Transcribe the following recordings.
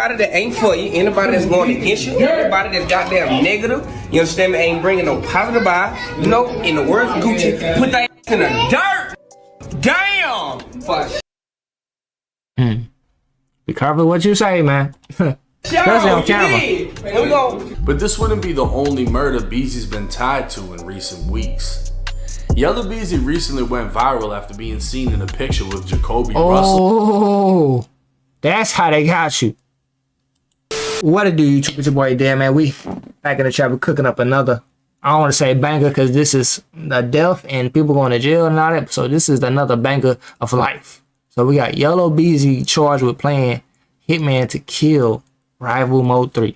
anybody that ain't for you, anybody that's going against you, anybody that's goddamn negative, you understand me, ain't bringing no positive vibe, you know, in the words of Gucci, put that in the dirt. Damn! Fuck. Be careful what you say, man. Especially on camera. But this wouldn't be the only murder Beezy's been tied to in recent weeks. Yella Beezy recently went viral after being seen in a picture with Jacoby Russell. Oh, that's how they got you. What it do, YouTube? It's your boy Dan, man. We back in the chat. We're cooking up another, I don't want to say banger because this is the death and people going to jail and all that. So this is another banger of life. So we got Yella Beezy charged with playing hitman to kill rival MO3.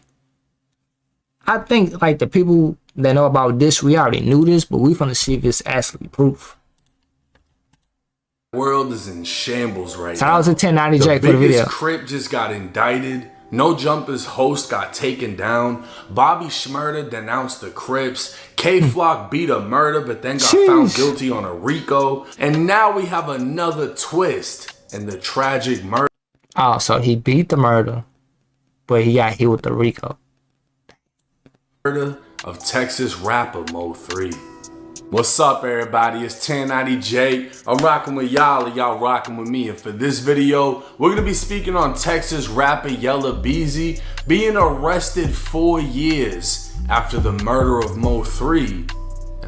I think like the people that know about this, we already knew this, but we finna see if it's actually proof. World is in shambles right now. Shout out to 1090J for the video. Crip just got indicted. No Jumpers host got taken down. Bobby Shmurda denounced the Crips. K-Flock beat a murder but then got found guilty on a RICO. And now we have another twist in the tragic murder. Oh, so he beat the murder, but he got hit with the RICO. Murder of Texas rapper MO3. What's up, everybody? It's 1090J. I'm rocking with y'all and y'all rocking with me. And for this video, we're going to be speaking on Texas rapper Yella Beezy being arrested 4 years after the murder of MO3.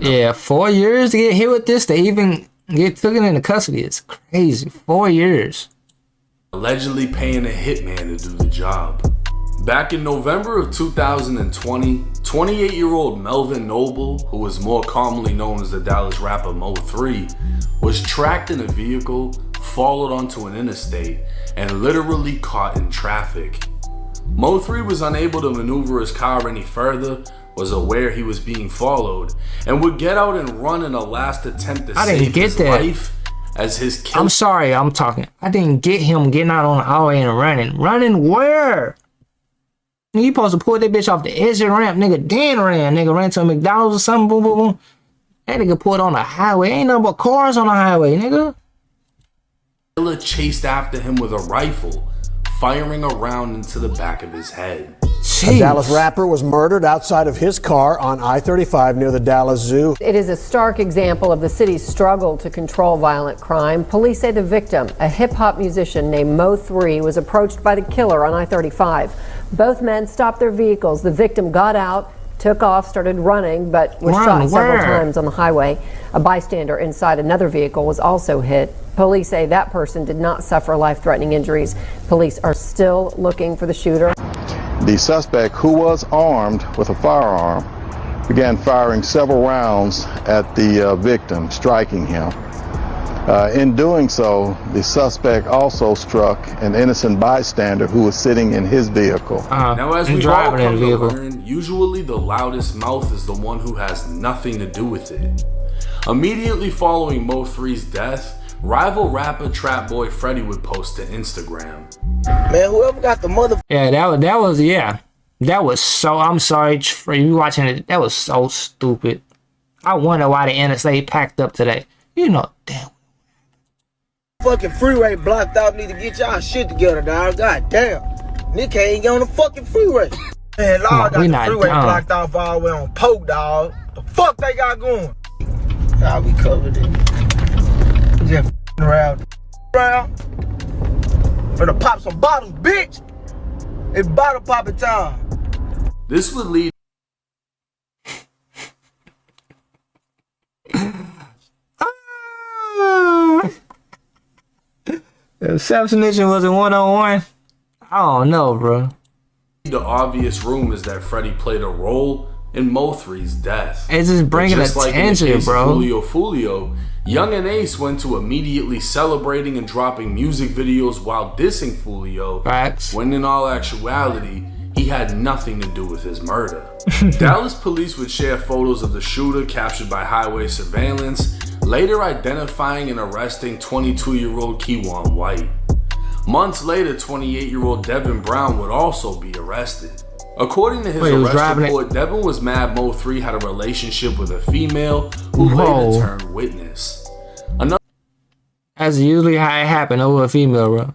Yeah, 4 years to get hit with this, to even get taken into custody. It's crazy. 4 years. Allegedly paying a hitman to do the job. Back in November of 2020, 28-year-old Melvin Noble, who was more commonly known as the Dallas rapper Mo3, was tracked in a vehicle, followed onto an interstate, and literally caught in traffic. Mo3 was unable to maneuver his car any further, was aware he was being followed, and would get out and run in a last attempt to save his life as his killer. I'm sorry, I'm talking. I didn't get him getting out on the highway and running. Running where? You supposed to pull that bitch off the exit ramp, nigga. Dan ran, nigga ran to a McDonald's or something, boom, boom, boom. That nigga pulled on the highway. Ain't nothing but cars on the highway, nigga. Killer chased after him with a rifle, firing a round into the back of his head. Jeez. A Dallas rapper was murdered outside of his car on I-35 near the Dallas Zoo. It is a stark example of the city's struggle to control violent crime. Police say the victim, a hip-hop musician named Mo3, was approached by the killer on I-35. Both men stopped their vehicles. The victim got out, took off, started running, but was shot several times on the highway. A bystander inside another vehicle was also hit. Police say that person did not suffer life-threatening injuries. Police are still looking for the shooter. The suspect, who was armed with a firearm, began firing several rounds at the victim, striking him. In doing so, the suspect also struck an innocent bystander who was sitting in his vehicle. Now, as we all come to learn, usually the loudest mouth is the one who has nothing to do with it. Immediately following Mo3's death, rival rapper Trap Boy Freddy would post to Instagram. Man, whoever got the mother. Yeah, that was so. I'm sorry for you watching it. That was so stupid. I wonder why the NSA packed up today. You know, damn. Fucking freeway blocked out. Need to get y'all shit together, dog. God damn. Nick can't get on the fucking freeway. Man, Lord got the freeway blocked off all the way on Poke, dog. The fuck they got going? Y'all be covered in. Just around. Finna pop some bottles, bitch. It's bottle popping time. This would lead. If Self-Snitching was a one-on-one, I don't know, bro. The obvious rumors that Freddy played a role in Mo3's death. It's just bringing attention, bro. Fulio, Young and Ace went to immediately celebrating and dropping music videos while dissing Fulio. Facts. When in all actuality, he had nothing to do with his murder. Dallas police would share photos of the shooter captured by highway surveillance, later identifying and arresting 22-year-old Keywan White. Months later, 28-year-old Devin Brown would also be arrested. According to his arrest report, Devin was mad Mo3 had a relationship with a female who later turned witness. That's usually how it happened, over a female, bro.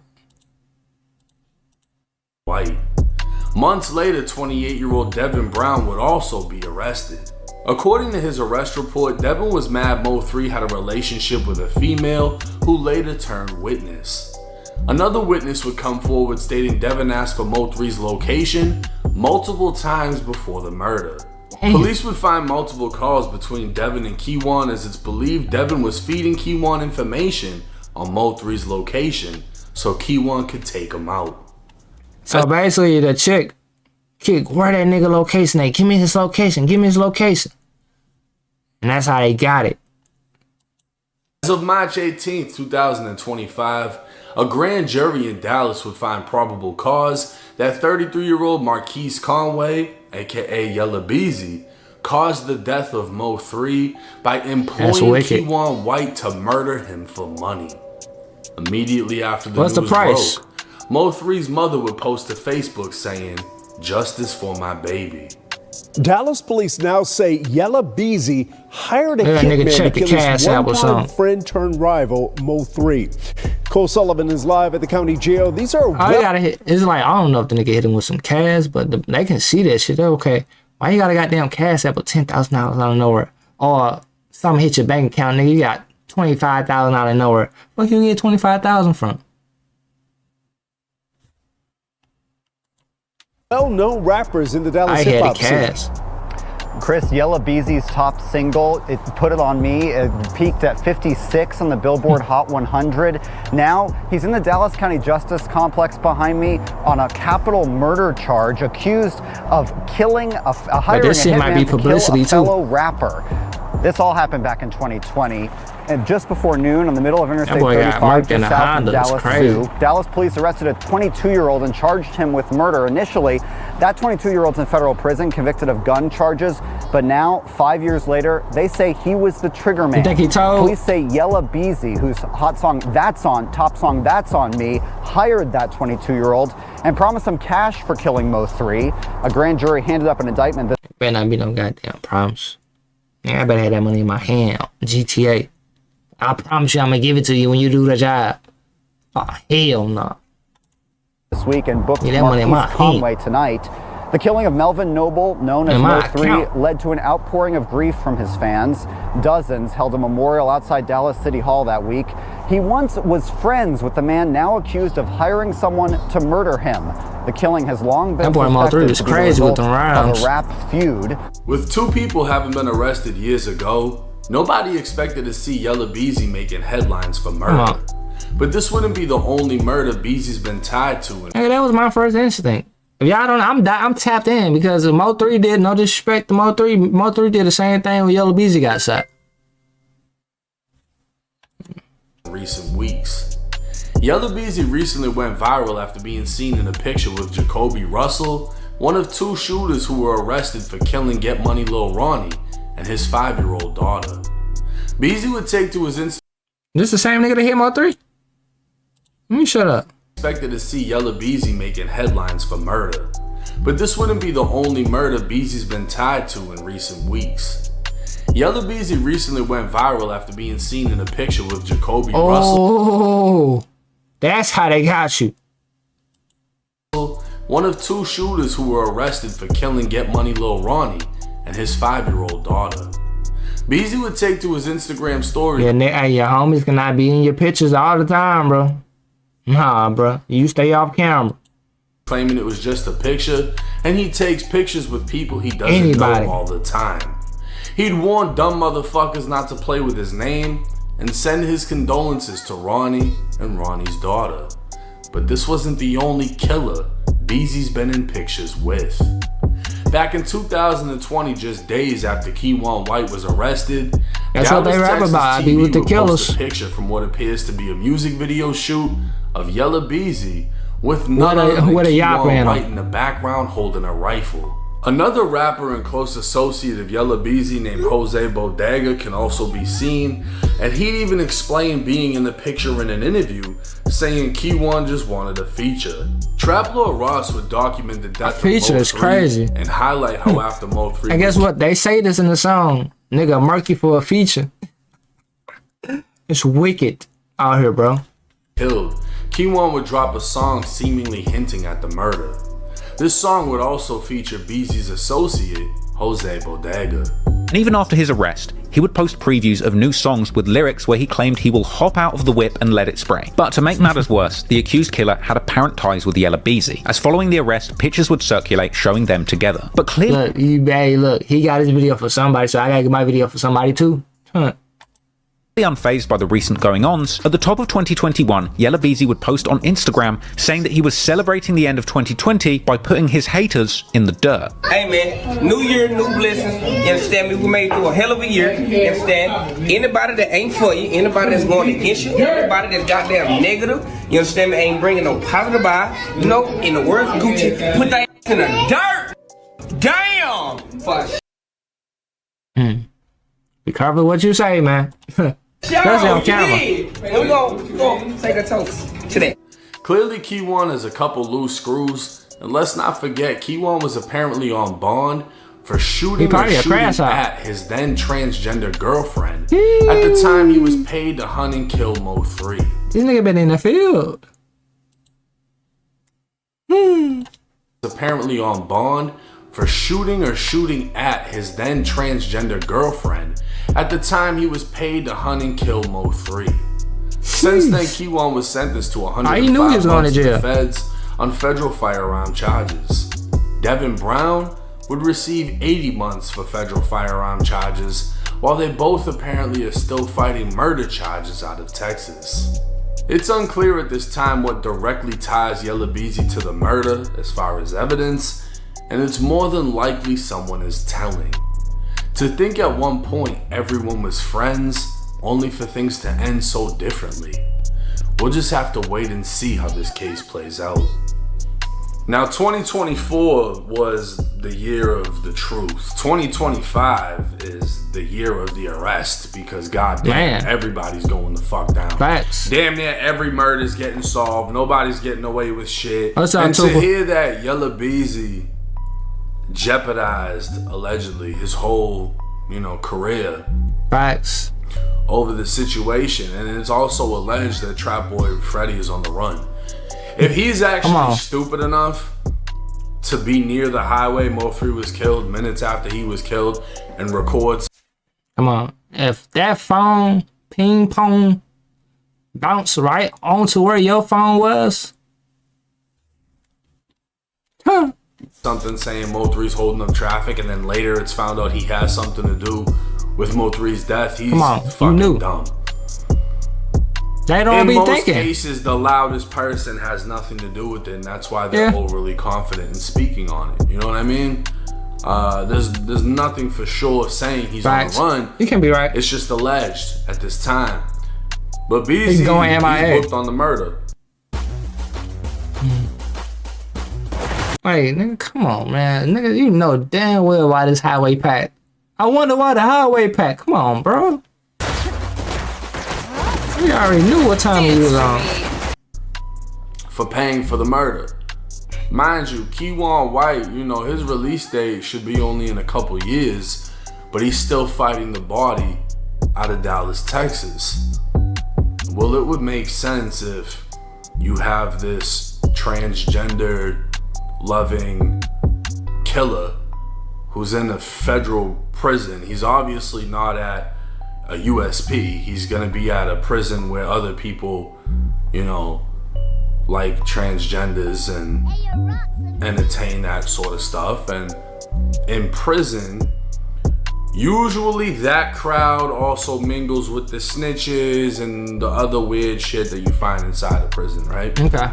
White. Months later, 28-year-old Devin Brown would also be arrested. According to his arrest report, Devin was mad MO3 had a relationship with a female who later turned witness. Another witness would come forward stating Devin asked for MO3's location multiple times before the murder. Police would find multiple calls between Devin and Keywan, as it's believed Devin was feeding Keywan information on MO3's location so Keywan could take him out. So basically the chick, where that nigga location at? Give me his location, give me his location. And that's how they got it. As of March 18th, 2025, a grand jury in Dallas would find probable cause that 33-year-old Marquise Conway, aka Yella Beezy, caused the death of MO3 by employing Keywan White to murder him for money. Immediately after the news broke, MO3's mother would post to Facebook saying, "Justice for my baby." Dallas police now say Yella Beezy hired a hitman to kill his one-time friend turned rival, Mo3. Cole Sullivan is live at the county jail. These are it's like, I don't know if the nigga hit him with some cash, but they can see that shit. They're okay. Why you got a goddamn cash app with $10,000 out of nowhere? Or something hit your bank account, nigga, you got $25,000 out of nowhere. Where you get $25,000 from? Well-known rappers in the Dallas hip-hop scene. Chris, Yella Beezy's top single, It Put It On Me, it peaked at 56 on the Billboard Hot 100. Now, he's in the Dallas County Justice Complex behind me on a capital murder charge, accused of killing hiring a hitman to kill a fellow rapper. This all happened back in 2020. And just before noon, on the middle of Interstate 35, just south of Dallas Zoo, Dallas police arrested a 22-year-old and charged him with murder. Initially, that 22-year-old's in federal prison, convicted of gun charges. But now, 5 years later, they say he was the trigger man. Police say Yella Beezy, whose top song That's On Me, hired that 22-year-old and promised him cash for killing Mo3. A grand jury handed up an indictment that better not be no goddamn promise. Yeah, I better have that money in my hand. GTA. I promise you I'm gonna give it to you when you do the job. Oh, hell no. This week and booked Marquise Conway tonight. The killing of Melvin Noble, known as Mo3, led to an outpouring of grief from his fans. Dozens held a memorial outside Dallas City Hall that week. He once was friends with the man now accused of hiring someone to murder him. The killing has long been suspected to be the result of a rap feud. With two people having been arrested years ago, nobody expected to see Yella Beezy making headlines for murder. But this wouldn't be the only murder Beezy's been tied to. Hey, that was my first instinct. If y'all don't know, I'm tapped in because Mo3 did, no disrespect to Mo3 did the same thing when Yella Beezy got shot. Recent weeks. Yella Beezy recently went viral after being seen in a picture with Jacoby Russell, one of two shooters who were arrested for killing Get Money Lil Ronnie and his 5-year-old daughter. Beezy would take to his Instagram. This the same nigga that hit Mo3? Let me shut up. Expected to see Yella Beezy making headlines for murder. But this wouldn't be the only murder Beezy's been tied to in recent weeks. Yella Beezy recently went viral after being seen in a picture with Jacoby Russell. Oh, that's how they got you. One of two shooters who were arrested for killing Get Money Lil Ronnie and his 5-year-old daughter. Beezy would take to his Instagram story. Yeah, your homies cannot be in your pictures all the time, bro. Nah, bro. You stay off camera. Claiming it was just a picture, and he takes pictures with people he doesn't know all the time. He'd warn dumb motherfuckers not to play with his name and send his condolences to Ronnie and Ronnie's daughter. But this wasn't the only killer Beezy's been in pictures with. Back in 2020, just days after Keywan White was arrested, that's what they rap about. I be with the killers. A picture from what appears to be a music video shoot of Yella Beezy with none other than Keywan White in the background holding a rifle. Another rapper and close associate of Yella Beezy named Jose Bodega can also be seen, and he'd even explain being in the picture in an interview, saying Keywan just wanted a feature. Trap Lord Ross would document the death of feature is crazy and highlight how after Mo3. And guess what? They say this in the song. Nigga, murky for a feature. It's wicked out here, bro. Killed. Keywan would drop a song seemingly hinting at the murder. This song would also feature Beezy's associate, Jose Bodega. And even after his arrest, he would post previews of new songs with lyrics where he claimed he will hop out of the whip and let it spray. But to make matters worse, the accused killer had apparent ties with Yella Beezy, as following the arrest, pictures would circulate showing them together. But clearly, look, he got his video for somebody, so I gotta get my video for somebody too. Unfazed by the recent going-ons, at the top of 2021, Yella Beezy would post on Instagram saying that he was celebrating the end of 2020 by putting his haters in the dirt. Hey man, new year, new blessings. You understand me? We made it through a hell of a year. You understand? Anybody that ain't for you, anybody that's going against you, anybody that's goddamn negative, you understand me? Ain't bringing no positive vibe. You know, in the words of Gucci, put that in the dirt. Damn. Fuck. Be careful what you say, man. Especially on camera. We're gonna take a toast to that. Clearly, Key-One has a couple loose screws, and let's not forget, Key-One was apparently on bond for shooting at his then transgender girlfriend at the time he was paid to hunt and kill MO3. This nigga been in the field. Apparently on bond for shooting at his then transgender girlfriend at the time he was paid to hunt and kill MO3. Since then, Key-One was sentenced to 105 months to the feds on federal firearm charges. Devin Brown would receive 80 months for federal firearm charges, while they both apparently are still fighting murder charges out of Texas. It's unclear at this time what directly ties Yella Beezy to the murder as far as evidence, and it's more than likely someone is telling. To think at one point everyone was friends, only for things to end so differently. We'll just have to wait and see how this case plays out. Now 2024 was the year of the truth. 2025 is the year of the arrest, because goddamn, everybody's going the fuck down. Facts. Damn near every murder's getting solved. Nobody's getting away with shit. And to hear that Yella Beezy jeopardized, allegedly, his whole, career. Facts. Over the situation, and it's also alleged that Trap Boy Freddy is on the run. If he's actually stupid enough to be near the highway MO3 was killed, minutes after he was killed, and records. Come on. If that phone ping pong bounced right onto where your phone was. Something saying MO3's holding up traffic, and then later it's found out he has something to do with MO3's death. He's fucking dumb. They don't be thinking. In most cases, the loudest person has nothing to do with it, and that's why they're overly confident in speaking on it. You know what I mean? There's nothing for sure saying he's on the run. You can be right. It's just alleged at this time. But Beezy, he's booked on the murder. Wait, nigga, come on, man. Nigga, you know damn well why this highway packed. I wonder why the highway packed. Come on, bro. We already knew what time he was on. For paying for the murder. Mind you, Key-One White, his release date should be only in a couple years, but he's still fighting the body out of Dallas, Texas. Well, it would make sense if you have this transgender loving killer who's in a federal prison. He's obviously not at a USP. He's gonna be at a prison where other people, like transgenders and entertain that sort of stuff. And in prison, usually that crowd also mingles with the snitches and the other weird shit that you find inside a prison, right? Okay.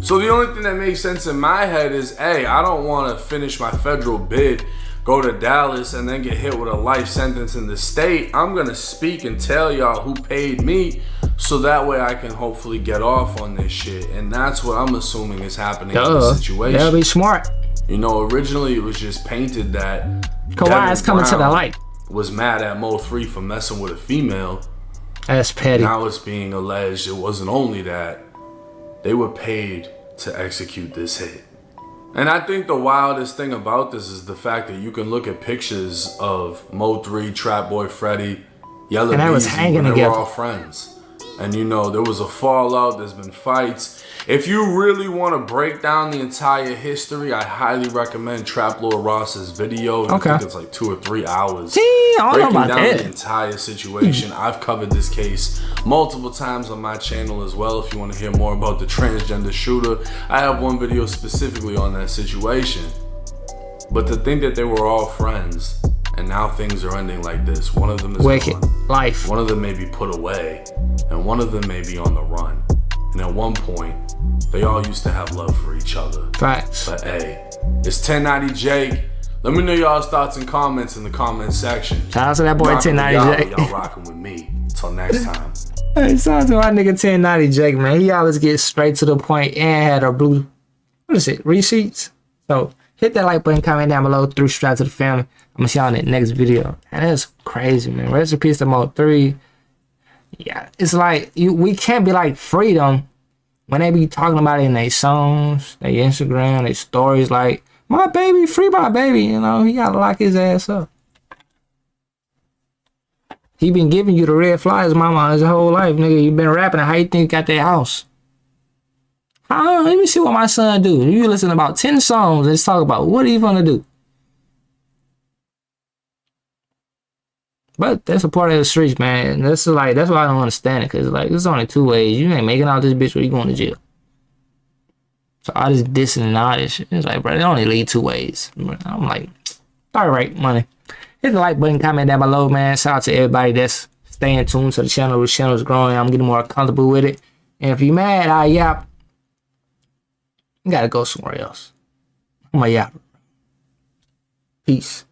So the only thing that makes sense in my head is, hey, I don't want to finish my federal bid, go to Dallas, and then get hit with a life sentence in the state. I'm going to speak and tell y'all who paid me, so that way I can hopefully get off on this shit. And that's what I'm assuming is happening in this situation. That'll be smart. Originally it was just painted that Kawhi is coming to the light. Was mad at MO3 for messing with a female. That's petty. Now it's being alleged it wasn't only that. They were paid to execute this hit. And I think the wildest thing about this is the fact that you can look at pictures of MO3, Trap Boy Freddy, Yella Beezy, was hanging when they together. were all friends. And you know, there was a fallout, there's been fights. If you really want to break down the entire history, I highly recommend Trap Lord Ross's video. I think it's like 2 or 3 hours. Breaking down the entire situation. I've covered this case multiple times on my channel as well. If you want to hear more about the transgender shooter, I have one video specifically on that situation. But to think that they were all friends, and now things are ending like this. One of them is gone. Life. One of them may be put away, and one of them may be on the run. And at one point, they all used to have love for each other. Facts. But hey, it's 1090 Jake. Let me know y'all's thoughts and comments in the comment section. Shout out to that boy 1090 Jake. Y'all rocking with me. Until next time. Hey, shout out to my nigga 1090 Jake, man. He always gets straight to the point and had our blue, what is it, receipts? So hit that like button, comment down below, 3 straps to the family. I'm gonna see y'all in the next video. And that's crazy, man. Rest in peace to MO3. Yeah, it's like we can't be like freedom when they be talking about it in their songs, their Instagram, their stories, like my baby, free my baby. You know, he gotta lock his ass up. He been giving you the red flags, mama, his whole life, nigga. You been rapping. How you think you got that house? Let me see what my son do. You listen to about 10 songs and just talk about what he gonna do. But that's a part of the streets, man. That's why I don't understand it. Cause like there's only 2 ways. You ain't making out this bitch or you going to jail. So all this dissing and all this shit. It's like, bro, it only lead 2 ways. I'm like, all right, money. Hit the like button, comment down below, man. Shout out to everybody that's staying tuned to the channel. The channel is growing. I'm getting more comfortable with it. And if you mad, I yap. You gotta go somewhere else. I'm a yap. Peace.